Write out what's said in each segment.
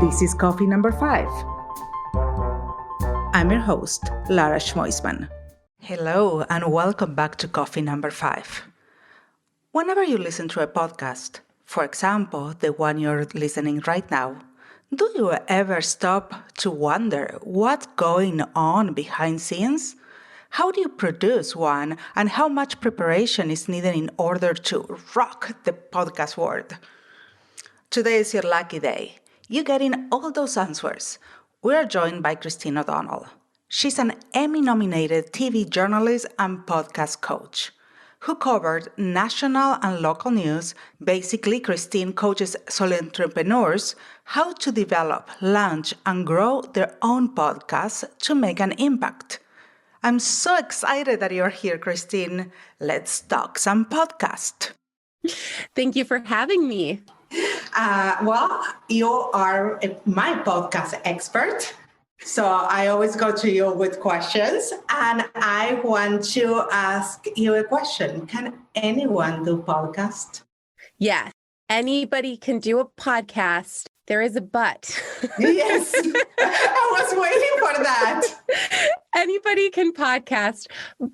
This is coffee number 5. I'm your host, Lara Schmoisman. Hello, and welcome back to coffee number 5. Whenever you listen to a podcast, for example, the one you're listening right now, do you ever stop to wonder what's going on behind scenes? How do you produce one, and how much preparation is needed in order to rock the podcast world? Today is your lucky day. You're getting all those answers. We are joined by Christine O'Donnell. She's an Emmy-nominated TV journalist and podcast coach who covered national and local news. Basically, Christine coaches solopreneurs how to develop, launch, and grow their own podcasts to make an impact. I'm so excited that you're here, Christine. Let's talk some podcast. Thank you for having me. Well, you are my podcast expert, so I always go to you with questions, and I want to ask you a question. Can anyone do podcast? Yeah, anybody can do a podcast. There is a but. Yes, I was waiting for that. Anybody can podcast,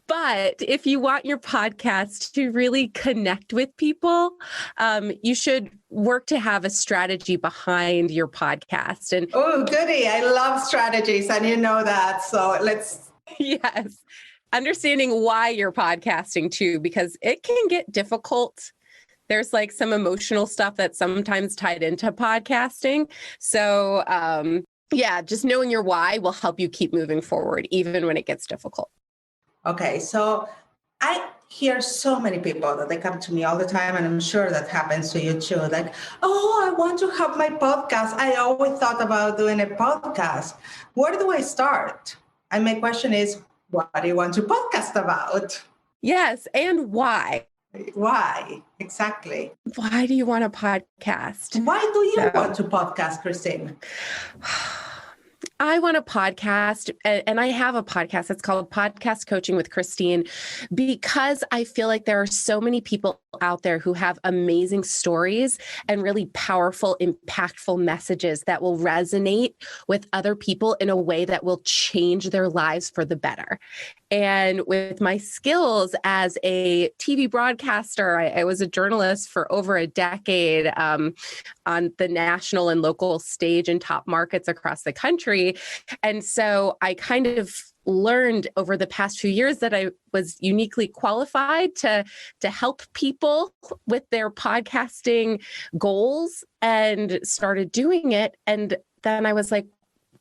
but if you want your podcast to really connect with people, you should work to have a strategy behind your podcast. And oh, goody. I love strategies, and you know that. So let's... Yes. Understanding why you're podcasting too, because it can get difficult. There's like some emotional stuff that's sometimes tied into podcasting. So yeah, just knowing your why will help you keep moving forward, even when it gets difficult. Okay, so I hear so many people that they come to me all the time, and I'm sure that happens to you too. Like, oh, I want to have my podcast. I always thought about doing a podcast. Where do I start? And my question is, what do you want to podcast about? Yes, and why? Why? Exactly. Why do you want a podcast? Why do you want to podcast, Christine? I want a podcast, and I have a podcast. It's called Podcast Coaching with Christine, because I feel like there are so many people out there who have amazing stories and really powerful, impactful messages that will resonate with other people in a way that will change their lives for the better. And with my skills as a TV broadcaster, I was a journalist for over a decade on the national and local stage in top markets across the country. And so I kind of learned over the past few years that I was uniquely qualified to help people with their podcasting goals, and started doing it. And then I was like,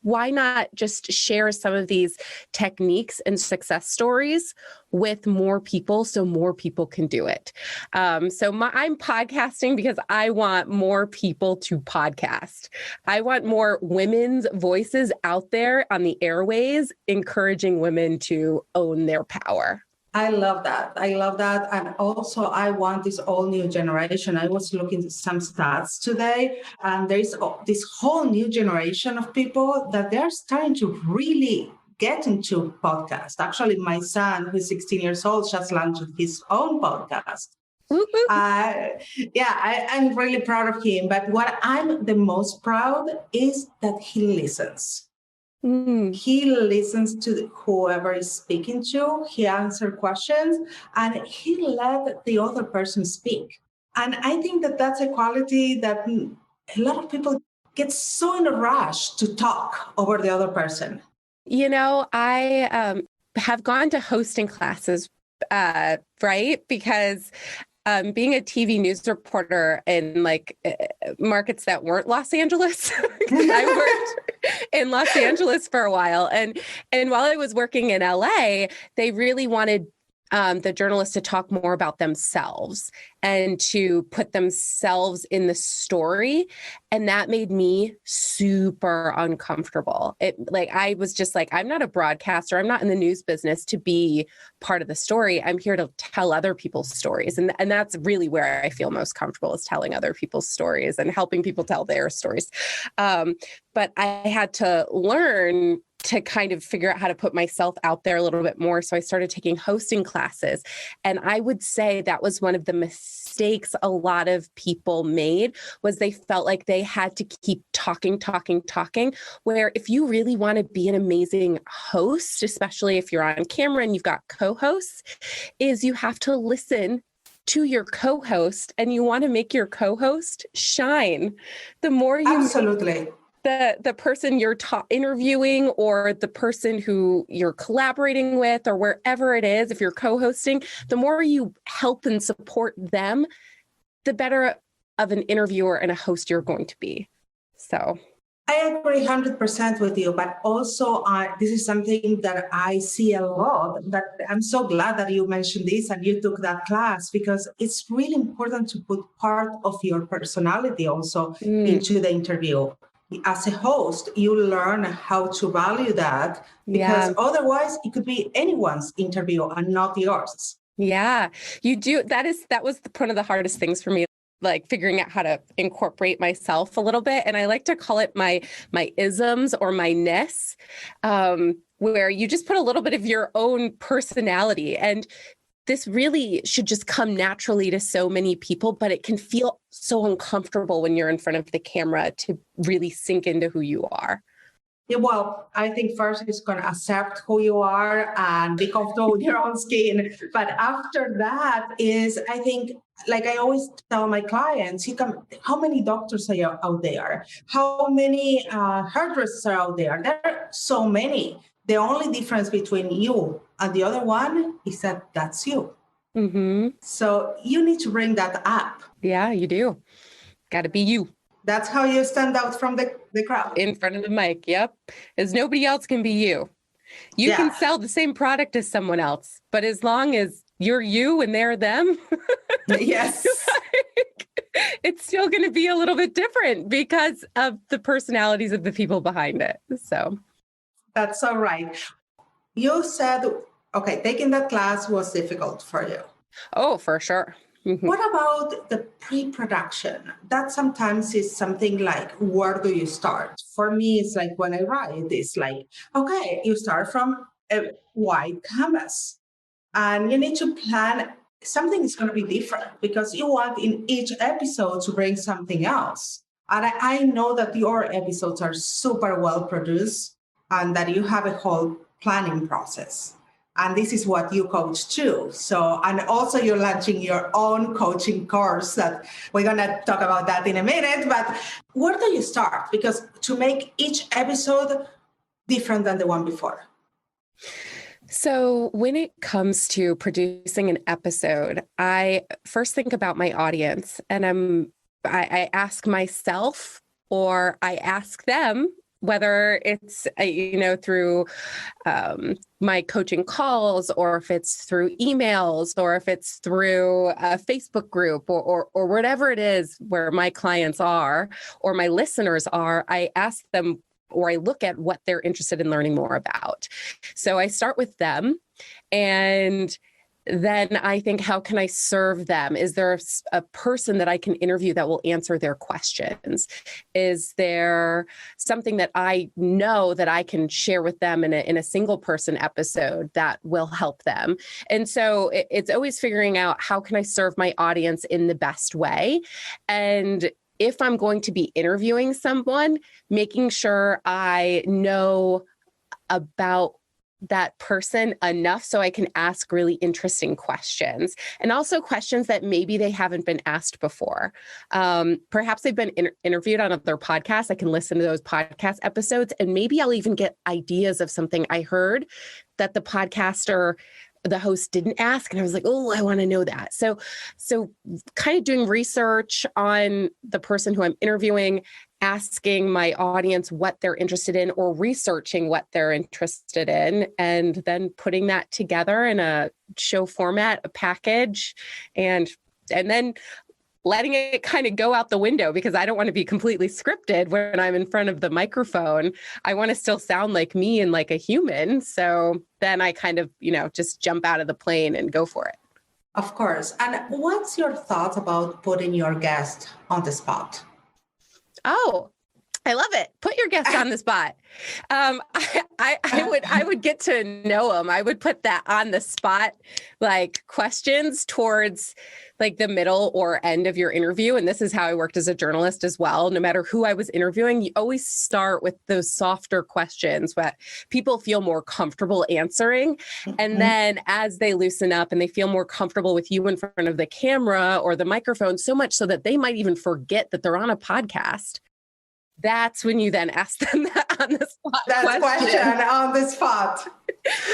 why not just share some of these techniques and success stories with more people so more people can do it? I'm podcasting because I want more people to podcast. I want more women's voices out there on the airways, encouraging women to own their power. I love that. And also I want this all new generation. I was looking at some stats today, and there's this whole new generation of people that they're starting to really get into podcasts. Actually, my son, who's 16 years old, just launched his own podcast. I'm really proud of him. But what I'm the most proud is that he listens. He listens to whoever is speaking to, he answers questions, and he let the other person speak. And I think that that's a quality that a lot of people get so in a rush to talk over the other person. You know, I have gone to hosting classes, right? Because being a TV news reporter in markets that weren't Los Angeles, I worked in Los Angeles for a while. And while I was working in LA, they really wanted the journalists to talk more about themselves and to put themselves in the story. And that made me super uncomfortable. I was just like, I'm not a broadcaster. I'm not in the news business to be part of the story. I'm here to tell other people's stories. And that's really where I feel most comfortable, is telling other people's stories and helping people tell their stories. But I had to learn to kind of figure out how to put myself out there a little bit more. So I started taking hosting classes. And I would say that was one of the mistakes a lot of people made, was they felt like they had to keep talking, where if you really want to be an amazing host, especially if you're on camera and you've got co-hosts, is you have to listen to your co-host, and you want to make your co-host shine. The more you Absolutely. The person you're interviewing, or the person who you're collaborating with, or wherever it is, if you're co-hosting, the more you help and support them, the better of an interviewer and a host you're going to be. So I agree 100% with you, but also this is something that I see a lot, that I'm so glad that you mentioned this and you took that class, because it's really important to put part of your personality also into the interview. As a host, you learn how to value that, because otherwise it could be anyone's interview and not yours. Yeah, you do. That was one of the hardest things for me, like figuring out how to incorporate myself a little bit. And I like to call it my isms or my ness, where you just put a little bit of your own personality. And this really should just come naturally to so many people, but it can feel so uncomfortable when you're in front of the camera to really sink into who you are. Yeah, well, I think first it's going to accept who you are and be comfortable with your own skin. But after that is, I think, like I always tell my clients, how many doctors are out there? How many hairdressers are out there? There are so many. The only difference between you and the other one is that that's you. Mm-hmm. So you need to bring that up. Yeah, you do. Got to be you. That's how you stand out from the crowd. In front of the mic, yep. As nobody else can be you. You can sell the same product as someone else, but as long as you're you and they're them, yes, it's still going to be a little bit different because of the personalities of the people behind it. So that's all right. You said, okay, taking that class was difficult for you. Oh, for sure. Mm-hmm. What about the pre-production? That sometimes is something like, where do you start? For me, it's like when I write, it's like, okay, you start from a white canvas and you need to plan. Something is going to be different because you want in each episode to bring something else. And I know that your episodes are super well produced and that you have a whole planning process. And this is what you coach too. So, and also you're launching your own coaching course that we're going to talk about that in a minute. But where do you start? Because to make each episode different than the one before. So when it comes to producing an episode, I first think about my audience, and I ask myself, or I ask them, whether it's, through my coaching calls, or if it's through emails, or if it's through a Facebook group, or whatever it is where my clients are or my listeners are, I ask them, or I look at what they're interested in learning more about. So I start with them, and then I think, how can I serve them? Is there a person that I can interview that will answer their questions? Is there something that I know that I can share with them in a single person episode that will help them? And so it's always figuring out, how can I serve my audience in the best way? And if I'm going to be interviewing someone, making sure I know about that person enough so I can ask really interesting questions, and also questions that maybe they haven't been asked before. Perhaps they've been interviewed on other podcasts. I can listen to those podcast episodes, and maybe I'll even get ideas of something I heard that the podcaster, the host, didn't ask. And I was like, oh, I want to know that. So kind of doing research on the person who I'm interviewing, asking my audience what they're interested in, or researching what they're interested in, and then putting that together in a show format, a package, and then letting it kind of go out the window, because I don't want to be completely scripted when I'm in front of the microphone. I want to still sound like me and like a human. So then I kind of, just jump out of the plane and go for it. Of course. And what's your thought about putting your guest on the spot? Oh, I love it. Put your guest on the spot. I would get to know them. I would put that on the spot, like questions towards like the middle or end of your interview. And this is how I worked as a journalist as well. No matter who I was interviewing, you always start with those softer questions that people feel more comfortable answering. And then as they loosen up and they feel more comfortable with you in front of the camera or the microphone, so much so that they might even forget that they're on a podcast. That's when you then ask them that on the spot. That question on the spot.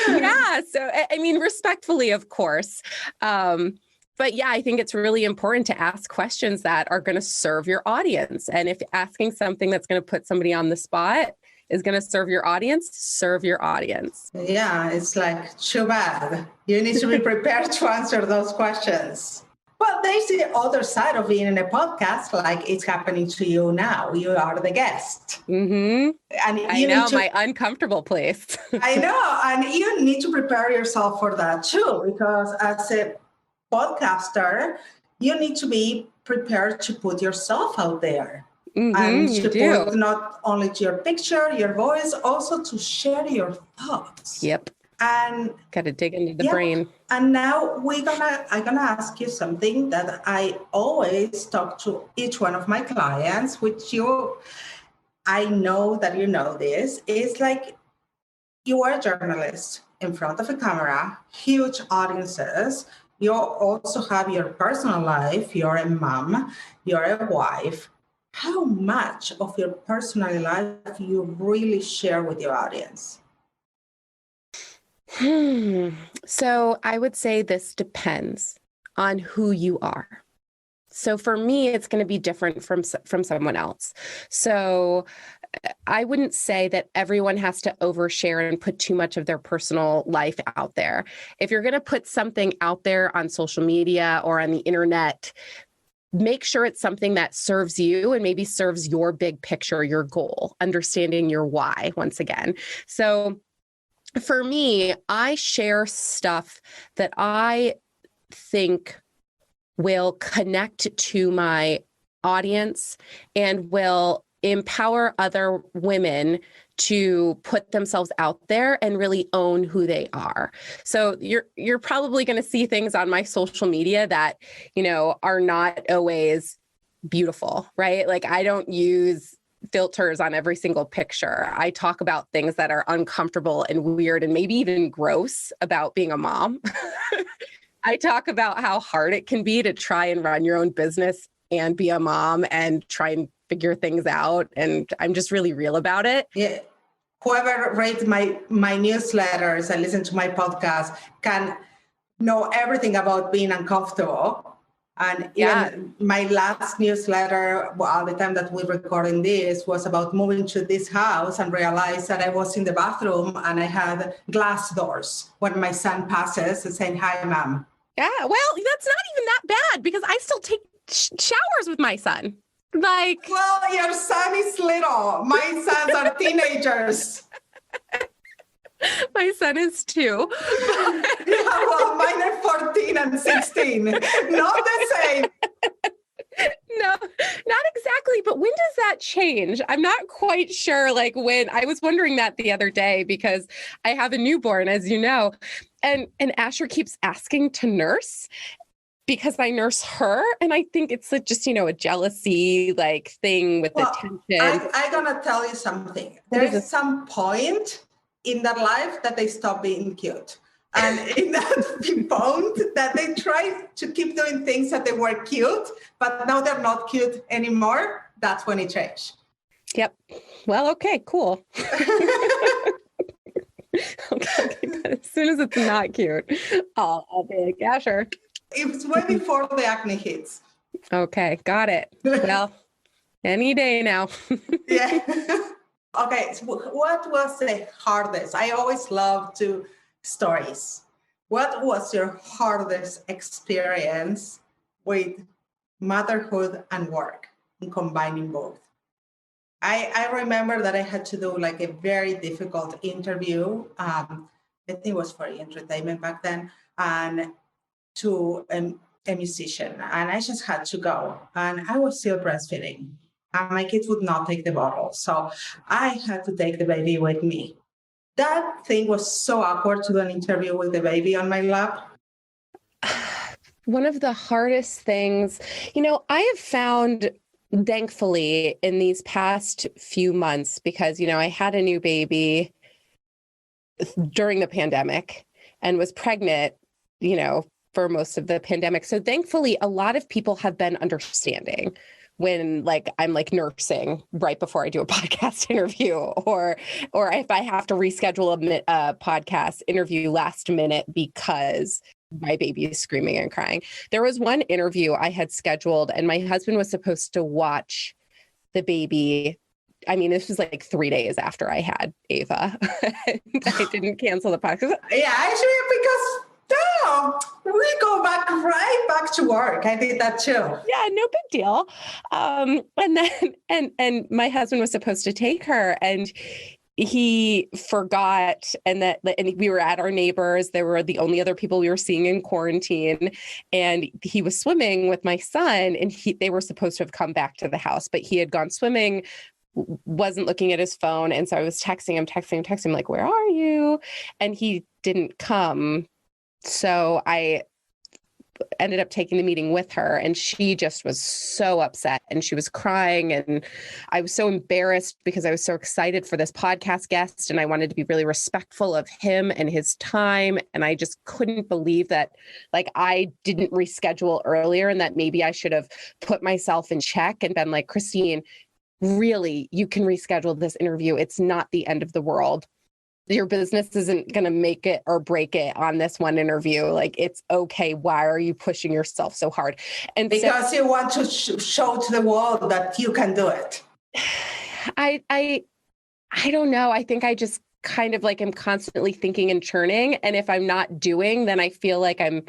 Yeah. So, I mean, respectfully, of course. But yeah, I think it's really important to ask questions that are going to serve your audience. And if asking something that's going to put somebody on the spot is going to serve your audience, serve your audience. Yeah, it's like too bad. You need to be prepared to answer those questions. Well, there's the other side of being in a podcast, like it's happening to you now. You are the guest. Mm-hmm. And I know, my uncomfortable place. I know. And you need to prepare yourself for that too, because as a podcaster, you need to be prepared to put yourself out there. And to put not only to your picture, your voice, also to share your thoughts. Yep. And got to dig into the brain. And now I'm gonna ask you something that I always talk to each one of my clients, which I know that you know this. Is like you are a journalist in front of a camera, huge audiences. You also have your personal life. You're a mom. You're a wife. How much of your personal life you really share with your audience? So I would say this depends on who you are. So for me, it's going to be different from someone else. So I wouldn't say that everyone has to overshare and put too much of their personal life out there. If you're going to put something out there on social media or on the internet, make sure it's something that serves you and maybe serves your big picture, your goal, understanding your why once again. So for me, I share stuff that I think will connect to my audience and will empower other women to put themselves out there and really own who they are. So you're probably going to see things on my social media that, are not always beautiful, right? Like I don't use filters on every single picture. I talk about things that are uncomfortable and weird and maybe even gross about being a mom. I talk about how hard it can be to try and run your own business and be a mom and try and figure things out. And I'm just really real about it. Yeah. Whoever reads my newsletters and listen to my podcast can know everything about being uncomfortable. And even my last newsletter, at the time that we're recording this, was about moving to this house and realized that I was in the bathroom and I had glass doors when my son passes and saying, "Hi, Mom." Yeah, well, that's not even that bad because I still take showers with my son. Well, your son is little. My sons are teenagers. My son is 2. Yeah, well, mine are 14 and 16. Not the same. No, not exactly. But when does that change? I'm not quite sure. Like when I was wondering that the other day because I have a newborn, as you know, and Asher keeps asking to nurse because I nurse her. And I think it's just, a jealousy thing with the tension. I'm going to tell you something. There is some point in their life that they stop being cute. And in that point that they try to keep doing things that they were cute, but now they're not cute anymore, that's when it changed. Yep. Well, okay, cool. Okay, as soon as it's not cute, I'll be like, yeah, sure. It's way before the acne hits. Okay, got it. Well, any day now. Yeah. Okay, so what was the hardest? I always love stories. What was your hardest experience with motherhood and work and combining both? I remember that I had to do a very difficult interview. I think it was for entertainment back then, and to a musician, and I just had to go, and I was still breastfeeding. and my kids would not take the bottle. So I had to take the baby with me. That thing was so awkward to do an interview with the baby on my lap. One of the hardest things, I have found, thankfully, in these past few months, because, I had a new baby during the pandemic and was pregnant, for most of the pandemic. So thankfully, a lot of people have been understanding when I'm nursing right before I do a podcast interview, or if I have to reschedule a podcast interview last minute because my baby is screaming and crying. There was one interview I had scheduled and my husband was supposed to watch the baby. I mean, this was 3 days after I had Ava. And I didn't cancel the podcast. Yeah, actually, because we go right back to work. I did that too. Yeah, no big deal. And then and my husband was supposed to take her, and he forgot, and we were at our neighbors. They were the only other people we were seeing in quarantine, and he was swimming with my son, and they were supposed to have come back to the house, but he had gone swimming, wasn't looking at his phone, and so I was texting him like, "Where are you?" And he didn't come. So I ended up taking the meeting with her, and she just was so upset and she was crying, and I was so embarrassed because I was so excited for this podcast guest and I wanted to be really respectful of him and his time. And I just couldn't believe that I didn't reschedule earlier, and that maybe I should have put myself in check and been like, Christine, really, you can reschedule this interview. It's not the end of the world. Your business isn't going to make it or break it on this one interview. It's okay. Why are you pushing yourself so hard? And because you want to show to the world that you can do it. I don't know. I think I just kind of am constantly thinking and churning. And if I'm not doing, then I feel like I'm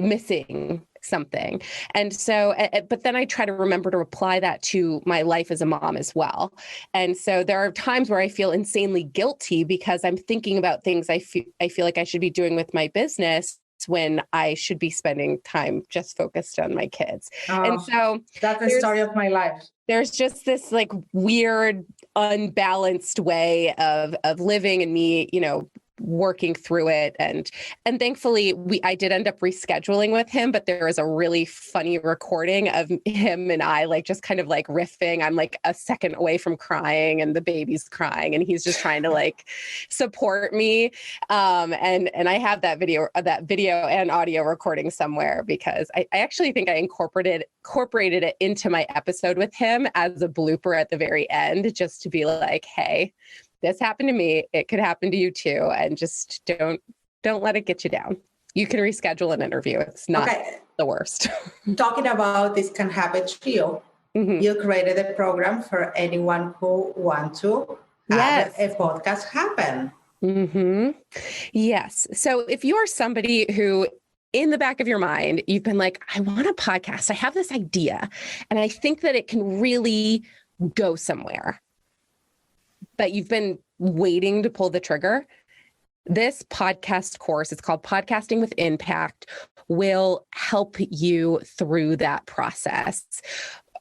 missing something. And so, but then I try to remember to apply that to my life as a mom as well. And so there are times where I feel insanely guilty because I'm thinking about things I feel like I should be doing with my business when I should be spending time just focused on my kids. And so that's the story of my life. There's just this weird, unbalanced way of living, and me, working through it. And thankfully I did end up rescheduling with him, but there is a really funny recording of him and I just kind of riffing. I'm a second away from crying and the baby's crying and he's just trying to support me. And I have that video and audio recording somewhere because I actually think I incorporated it into my episode with him as a blooper at the very end, just to be like, hey, this happened to me. It could happen to you too. And just don't let it get you down. You can reschedule an interview. It's not the worst. Talking about this can happen to you. Mm-hmm. You created a program for anyone who wants to have a podcast happen. Mm-hmm. Yes. So if you are somebody who in the back of your mind, you've been like, I want a podcast. I have this idea and I think that it can really go somewhere, but you've been waiting to pull the trigger. This podcast course, it's called Podcasting with Impact, will help you through that process.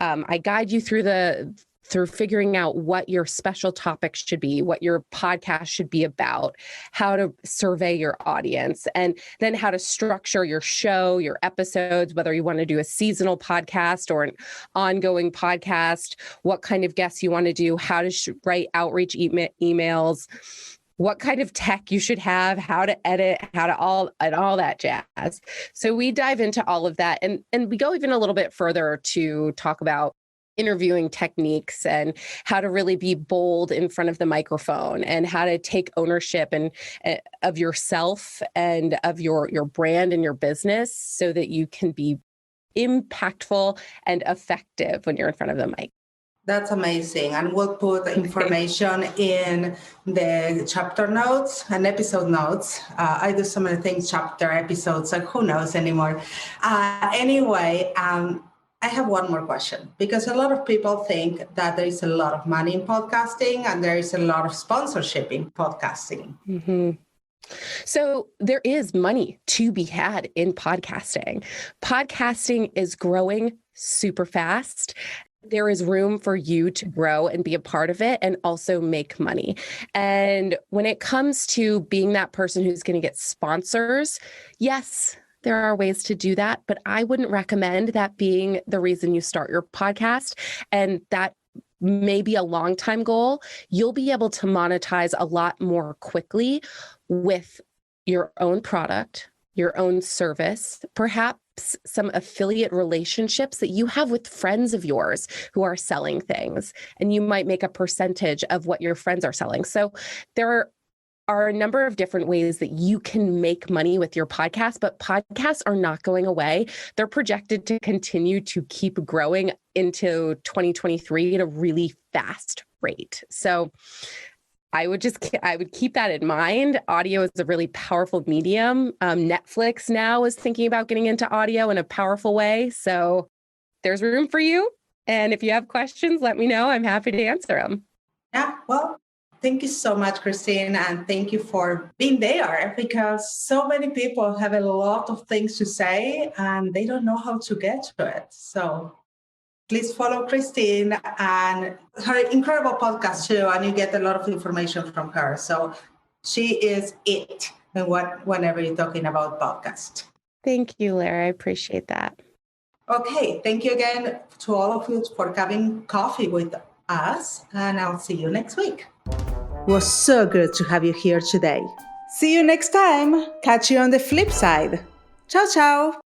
I guide you through figuring out what your special topics should be, what your podcast should be about, how to survey your audience, and then how to structure your show, your episodes, whether you want to do a seasonal podcast or an ongoing podcast, what kind of guests you want to do, how to write outreach emails, what kind of tech you should have, how to edit, all that jazz. So we dive into all of that. And we go even a little bit further to talk about interviewing techniques and how to really be bold in front of the microphone and how to take ownership and of yourself and of your brand and your business so that you can be impactful and effective when you're in front of the mic. That's amazing. And we'll put information in the chapter notes and episode notes. I do so many things, chapter, episodes, like who knows anymore. Anyway, I have one more question, because a lot of people think that there is a lot of money in podcasting and there is a lot of sponsorship in podcasting. Mm-hmm. So there is money to be had in podcasting. Podcasting is growing super fast. there is room for you to grow and be a part of it and also make money. And when it comes to being that person who's going to get sponsors, yes, there are ways to do that, but I wouldn't recommend that being the reason you start your podcast. And that may be a long time goal. You'll be able to monetize a lot more quickly with your own product, your own service, perhaps some affiliate relationships that you have with friends of yours who are selling things, and you might make a percentage of what your friends are selling. So there are a number of different ways that you can make money with your podcast, but podcasts are not going away. They're projected to continue to keep growing into 2023 at a really fast rate. So I would keep that in mind. Audio is a really powerful medium. Netflix now is thinking about getting into audio in a powerful way. So there's room for you. And if you have questions, let me know. I'm happy to answer them. Yeah, well, thank you so much, Christine. And thank you for being there, because so many people have a lot of things to say and they don't know how to get to it. So please follow Christine and her incredible podcast too, and you get a lot of information from her. So she is it whenever you're talking about podcast. Thank you, Lara. I appreciate that. Okay, thank you again to all of you for having coffee with us, and I'll see you next week. It was so good to have you here today. See you next time. Catch you on the flip side. Ciao, ciao.